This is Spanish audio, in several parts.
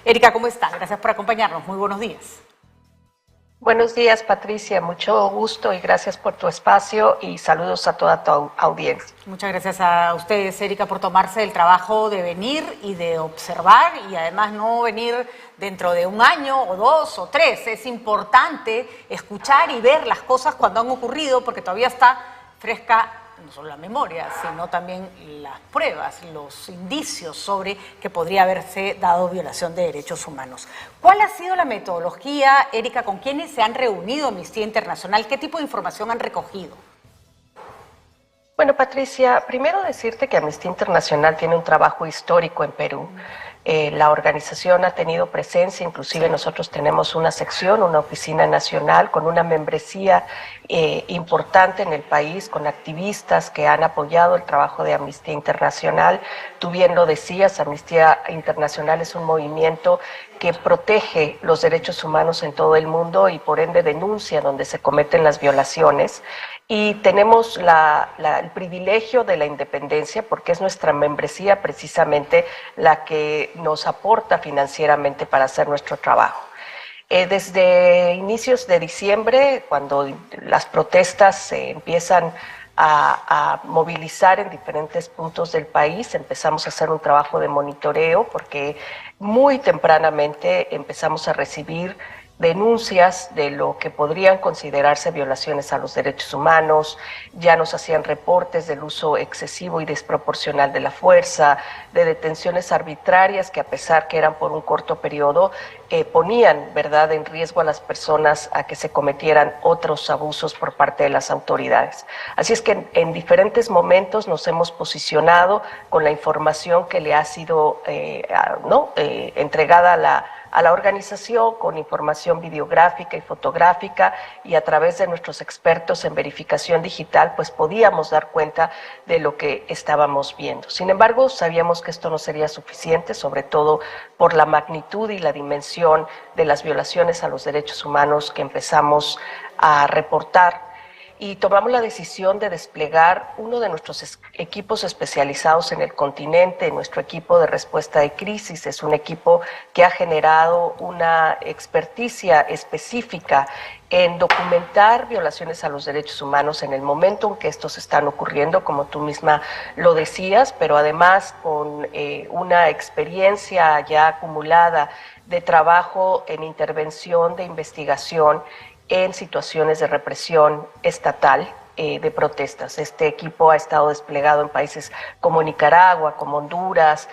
Erika, ¿cómo está? Gracias por acompañarnos. Muy buenos días. Buenos días, Patricia. Mucho gusto y gracias por tu espacio y saludos a toda tu audiencia. Muchas gracias a ustedes, Erika, por tomarse el trabajo de venir y de observar y además no venir dentro de un año o dos o tres. Es importante escuchar y ver las cosas cuando han ocurrido porque todavía está fresca no solo la memoria, sino también las pruebas, los indicios sobre que podría haberse dado violación de derechos humanos. ¿Cuál ha sido la metodología, Erika? ¿Con quiénes se han reunido Amnistía Internacional? ¿Qué tipo de información han recogido? Bueno, Patricia, primero decirte que Amnistía Internacional tiene un trabajo histórico en Perú. La organización ha tenido presencia, inclusive nosotros tenemos una sección, una oficina nacional con una membresía importante en el país, con activistas que han apoyado el trabajo de Amnistía Internacional. Tú bien lo decías, Amnistía Internacional es un movimiento que protege los derechos humanos en todo el mundo y por ende denuncia donde se cometen las violaciones. Y tenemos el privilegio de la independencia porque es nuestra membresía precisamente la que nos aporta financieramente para hacer nuestro trabajo. Desde inicios de diciembre, cuando las protestas se empiezan a movilizar en diferentes puntos del país, empezamos a hacer un trabajo de monitoreo porque muy tempranamente empezamos a recibir denuncias de lo que podrían considerarse violaciones a los derechos humanos, ya nos hacían reportes del uso excesivo y desproporcional de la fuerza, de detenciones arbitrarias que a pesar que eran por un corto periodo, ponían, ¿verdad?, en riesgo a las personas a que se cometieran otros abusos por parte de las autoridades. Así es que en diferentes momentos nos hemos posicionado con la información que le ha sido entregada a la organización, con información videográfica y fotográfica, y a través de nuestros expertos en verificación digital, pues podíamos dar cuenta de lo que estábamos viendo. Sin embargo, sabíamos que esto no sería suficiente, sobre todo por la magnitud y la dimensión de las violaciones a los derechos humanos que empezamos a reportar. Y tomamos la decisión de desplegar uno de nuestros equipos especializados en el continente, nuestro equipo de respuesta de crisis. Es un equipo que ha generado una experticia específica en documentar violaciones a los derechos humanos en el momento en que estos están ocurriendo, como tú misma lo decías, pero además con una experiencia ya acumulada de trabajo en intervención de investigación en situaciones de represión estatal de protestas. Este equipo ha estado desplegado en países como Nicaragua, como Honduras,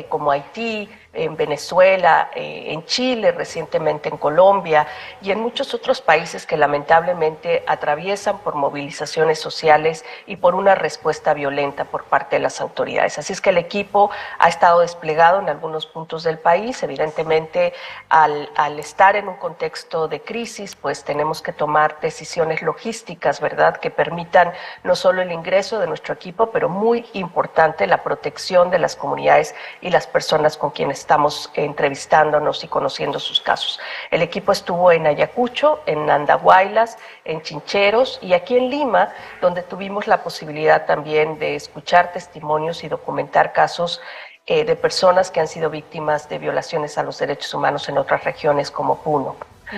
como Haití, en Venezuela, en Chile, recientemente en Colombia y en muchos otros países que lamentablemente atraviesan por movilizaciones sociales y por una respuesta violenta por parte de las autoridades. Así es que el equipo ha estado desplegado en algunos puntos del país. Evidentemente, al estar en un contexto de crisis, pues tenemos que tomar decisiones logísticas, ¿verdad?, que permitan no solo el ingreso de nuestro equipo, pero muy importante la protección de las comunidades y las personas con quienes estamos entrevistándonos y conociendo sus casos. El equipo estuvo en Ayacucho, en Andahuaylas, en Chincheros y aquí en Lima, donde tuvimos la posibilidad también de escuchar testimonios y documentar casos de personas que han sido víctimas de violaciones a los derechos humanos en otras regiones como Puno.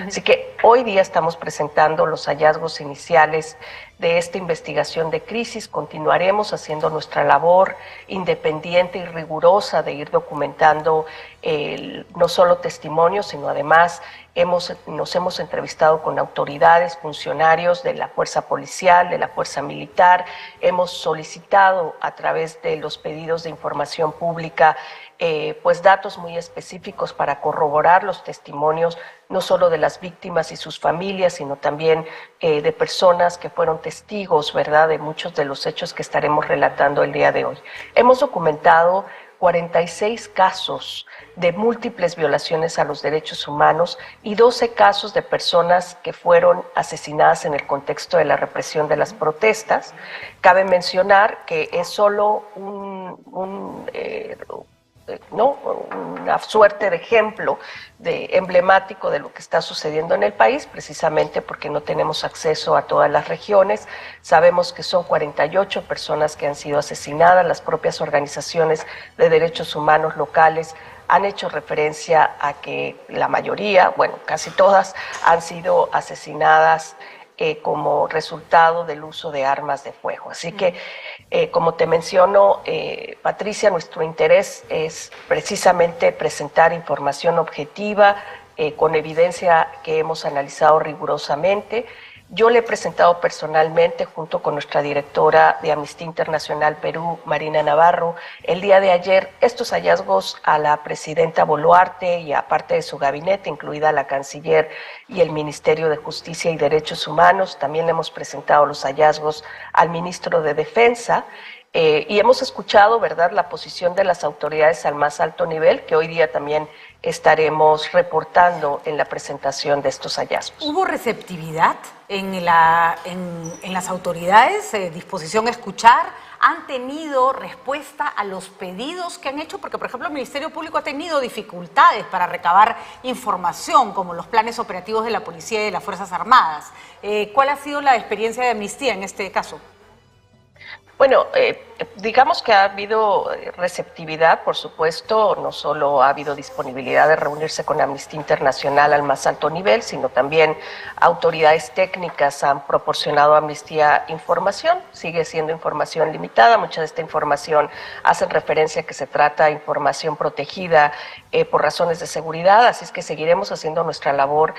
Así que hoy día estamos presentando los hallazgos iniciales de esta investigación de crisis. Continuaremos haciendo nuestra labor independiente y rigurosa de ir documentando no solo testimonios, sino además nos hemos entrevistado con autoridades, funcionarios de la fuerza policial, de la fuerza militar. Hemos solicitado a través de los pedidos de información pública pues datos muy específicos para corroborar los testimonios no solo de las víctimas y sus familias, sino también de personas que fueron testigos, ¿verdad?, de muchos de los hechos que estaremos relatando el día de hoy. Hemos documentado 46 casos de múltiples violaciones a los derechos humanos y 12 casos de personas que fueron asesinadas en el contexto de la represión de las protestas. Cabe mencionar que es solo una suerte de ejemplo emblemático de lo que está sucediendo en el país, precisamente porque no tenemos acceso a todas las regiones. Sabemos que son 48 personas que han sido asesinadas. Las propias organizaciones de derechos humanos locales han hecho referencia a que la mayoría, bueno, casi todas, han sido asesinadas como resultado del uso de armas de fuego. Así que, como te menciono, Patricia, nuestro interés es precisamente presentar información objetiva, con evidencia que hemos analizado rigurosamente. Yo le he presentado personalmente, junto con nuestra directora de Amnistía Internacional Perú, Marina Navarro, el día de ayer, estos hallazgos a la presidenta Boluarte y a parte de su gabinete, incluida la canciller y el Ministerio de Justicia y Derechos Humanos. También le hemos presentado los hallazgos al ministro de Defensa. Y hemos escuchado, ¿verdad?, la posición de las autoridades al más alto nivel, que hoy día también estaremos reportando en la presentación de estos hallazgos. ¿Hubo receptividad en las autoridades, disposición a escuchar? ¿Han tenido respuesta a los pedidos que han hecho? Porque, por ejemplo, el Ministerio Público ha tenido dificultades para recabar información, como los planes operativos de la Policía y de las Fuerzas Armadas. ¿Cuál ha sido la experiencia de Amnistía en este caso? Bueno, digamos que ha habido receptividad, por supuesto. No solo ha habido disponibilidad de reunirse con Amnistía Internacional al más alto nivel, sino también autoridades técnicas han proporcionado a Amnistía información. Sigue siendo información limitada. Mucha de esta información hace referencia a que se trata de información protegida por razones de seguridad, así es que seguiremos haciendo nuestra labor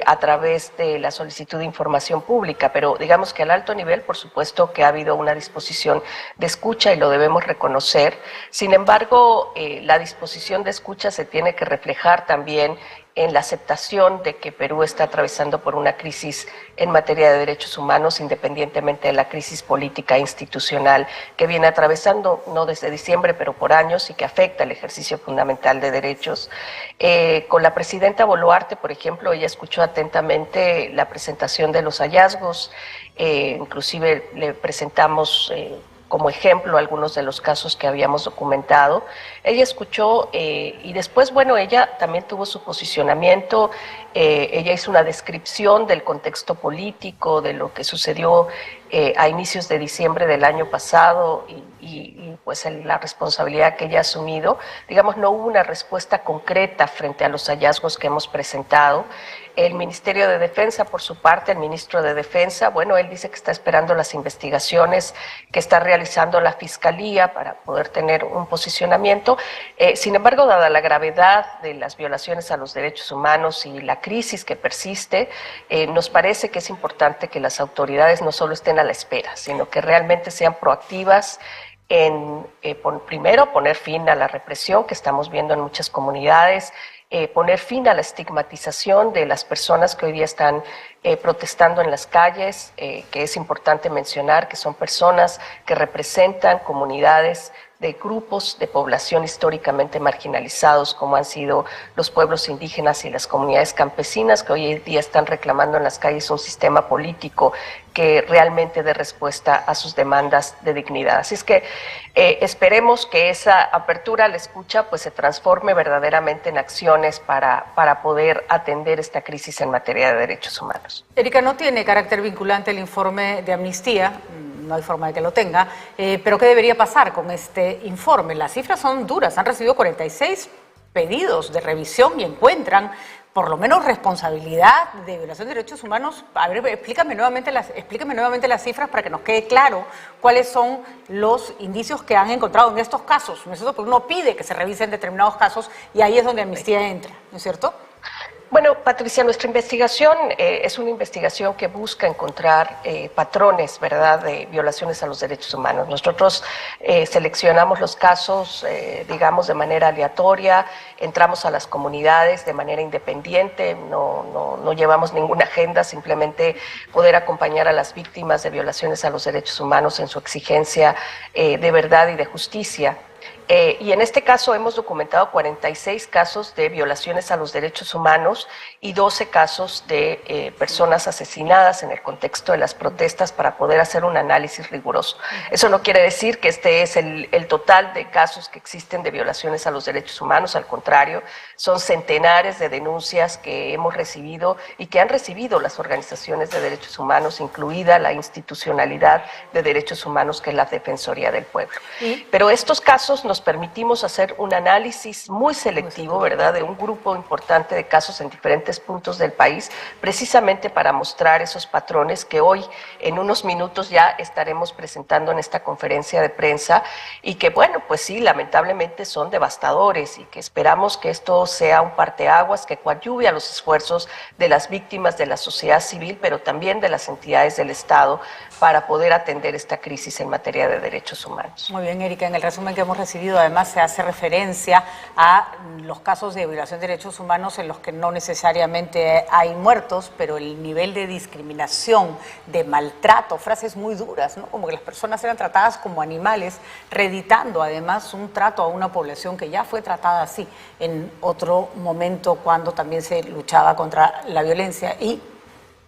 a través de la solicitud de información pública, pero digamos que al alto nivel, por supuesto que ha habido una disposición de escucha y lo debemos reconocer. Sin embargo, la disposición de escucha se tiene que reflejar también en la aceptación de que Perú está atravesando por una crisis en materia de derechos humanos, independientemente de la crisis política e institucional que viene atravesando, no desde diciembre, pero por años, y que afecta el ejercicio fundamental de derechos. Con la presidenta Boluarte, por ejemplo, ella escuchó atentamente la presentación de los hallazgos, inclusive le presentamos como ejemplo algunos de los casos que habíamos documentado. Ella escuchó y después, bueno, ella también tuvo su posicionamiento. Ella hizo una descripción del contexto político, de lo que sucedió a inicios de diciembre del año pasado y pues la responsabilidad que ella ha asumido. Digamos, no hubo una respuesta concreta frente a los hallazgos que hemos presentado. El Ministerio de Defensa, por su parte, el ministro de Defensa, bueno, él dice que está esperando las investigaciones que está realizando la Fiscalía para poder tener un posicionamiento. Sin embargo, dada la gravedad de las violaciones a los derechos humanos y la crisis que persiste, nos parece que es importante que las autoridades no solo estén a la espera, sino que realmente sean proactivas en, primero, poner fin a la represión que estamos viendo en muchas comunidades, poner fin a la estigmatización de las personas que hoy día están protestando en las calles, que es importante mencionar que son personas que representan comunidades de grupos de población históricamente marginalizados, como han sido los pueblos indígenas y las comunidades campesinas, que hoy en día están reclamando en las calles un sistema político que realmente dé respuesta a sus demandas de dignidad. Así es que esperemos que esa apertura a la escucha pues se transforme verdaderamente en acciones para poder atender esta crisis en materia de derechos humanos. Erika, no tiene carácter vinculante el informe de Amnistía, no hay forma de que lo tenga, pero ¿qué debería pasar con este informe? Las cifras son duras, han recibido 46 pedidos de revisión y encuentran por lo menos responsabilidad de violación de derechos humanos. A ver, explícame nuevamente las cifras para que nos quede claro cuáles son los indicios que han encontrado en estos casos, ¿no es cierto? Porque uno pide que se revisen determinados casos y ahí es donde Amnistía entra, ¿no es cierto? Bueno, Patricia, nuestra investigación es una investigación que busca encontrar patrones, ¿verdad?, de violaciones a los derechos humanos. Nosotros seleccionamos los casos, digamos, de manera aleatoria, entramos a las comunidades de manera independiente, no llevamos ninguna agenda, simplemente poder acompañar a las víctimas de violaciones a los derechos humanos en su exigencia de verdad y de justicia. Y en este caso hemos documentado 46 casos de violaciones a los derechos humanos y 12 casos de personas asesinadas en el contexto de las protestas para poder hacer un análisis riguroso. Eso no quiere decir que este es el total de casos que existen de violaciones a los derechos humanos, al contrario, son centenares de denuncias que hemos recibido y que han recibido las organizaciones de derechos humanos, incluida la institucionalidad de derechos humanos que es la Defensoría del Pueblo. Pero estos casos no nos permitimos hacer un análisis muy selectivo, ¿verdad?, de un grupo importante de casos en diferentes puntos del país, precisamente para mostrar esos patrones que hoy, en unos minutos, ya estaremos presentando en esta conferencia de prensa y que, bueno, pues sí, lamentablemente son devastadores y que esperamos que esto sea un parteaguas que coadyuve a los esfuerzos de las víctimas, de la sociedad civil, pero también de las entidades del Estado para poder atender esta crisis en materia de derechos humanos. Muy bien, Erika, en el resumen que hemos recibido además se hace referencia a los casos de violación de derechos humanos en los que no necesariamente hay muertos, pero el nivel de discriminación, de maltrato, frases muy duras, ¿no?, como que las personas eran tratadas como animales, reeditando además un trato a una población que ya fue tratada así en otro momento cuando también se luchaba contra la violencia y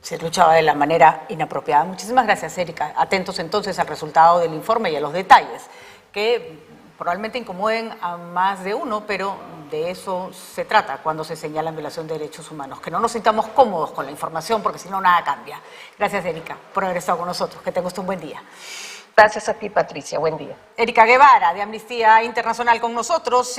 se luchaba de la manera inapropiada. Muchísimas gracias, Erika. Atentos entonces al resultado del informe y a los detalles, que probablemente incomoden a más de uno, pero de eso se trata cuando se señala violación de derechos humanos, que no nos sintamos cómodos con la información, porque si no, nada cambia. Gracias, Erika, por haber estado con nosotros. Que tenga usted un buen día. Gracias a ti, Patricia. Buen día. Erika Guevara, de Amnistía Internacional, con nosotros.